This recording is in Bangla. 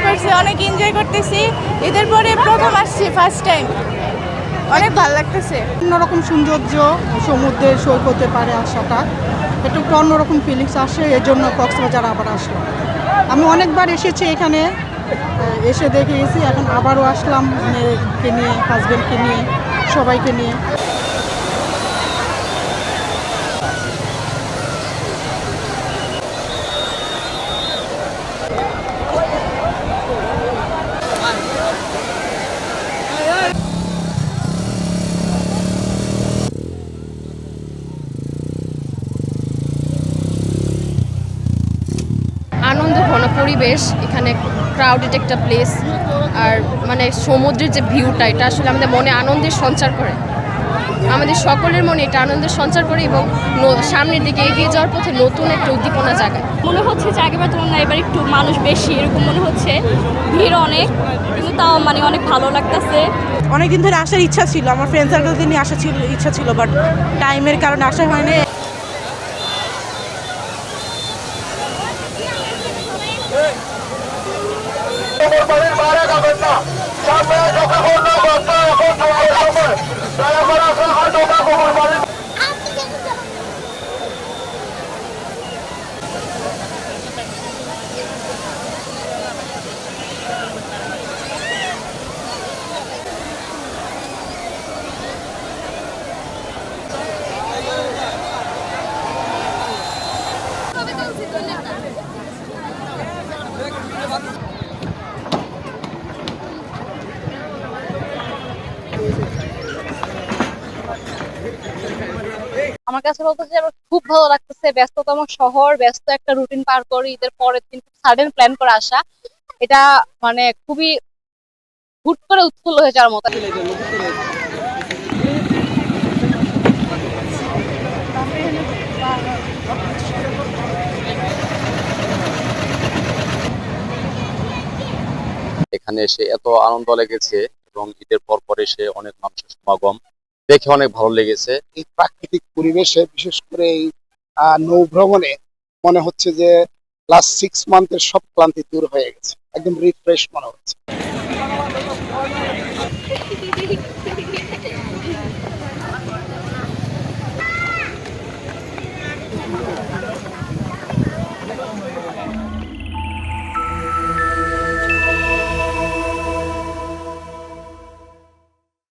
পারছি, অনেক এনজয় করতেছি। ঈদের পরে প্রথম আসছি, ফার্স্ট টাইম, অনেক ভালো লাগতেছে। অন্যরকম সৌন্দর্য, সমুদ্রের সৈকতে পারে আসাটা একটু অন্যরকম ফিলিংস আসে, এর জন্য কক্সবাজার আবার আসলাম। আমি অনেকবার এসেছি এখানে, এসে দেখে গেছি, এখন আবারও আসলাম মেয়েকে নিয়ে, হাজব্যান্ডকে নিয়ে, সবাইকে নিয়ে। আনন্দঘন পরিবেশ, এখানে ক্রাউডেড একটা প্লেস, আর মানে সমুদ্রের যে ভিউটা, এটা আসলে আমাদের মনে আনন্দের সঞ্চার করে, আমাদের সকলের মনে এটা আনন্দের সঞ্চার করে এবং সামনের দিকে এগিয়ে যাওয়ার পথে নতুন একটা উদ্দীপনা জাগায়। মনে হচ্ছে যে আগেবার তুলনায় এবার একটু মানুষ বেশি, এরকম মনে হচ্ছে, ভিড় অনেক, কিন্তু তাও মানে অনেক ভালো লাগতেছে। অনেকদিন ধরে আসার ইচ্ছা ছিল, আমার ফ্রেন্ড সার্কেলদের নিয়ে আসার ইচ্ছা ছিল, বাট টাইমের কারণে আসা হয়নি। আমার কাছে বলতেছে আমার খুব ভালো লাগতেছে, ব্যস্ততম শহর, ব্যস্ত একটা রুটিন পার করে ঈদের পরের দিন সাডেন প্ল্যান করে আসা, এটা মানে খুবই হুট করে উৎফুল্ল হয়ে যাওয়ার মতো। এখানে এসে এত আনন্দ লেগেছে এবং ঈদের পর পর এসে অনেক মানুষের সমাগম দেখে অনেক ভালো লেগেছে। এই প্রাকৃতিক পরিবেশে, বিশেষ করে এই নৌ ভ্রমণে মনে হচ্ছে যে লাস্ট 6 মান্থের সব ক্লান্তি দূর হয়ে গেছে, একদম রিফ্রেশ মনে হচ্ছে।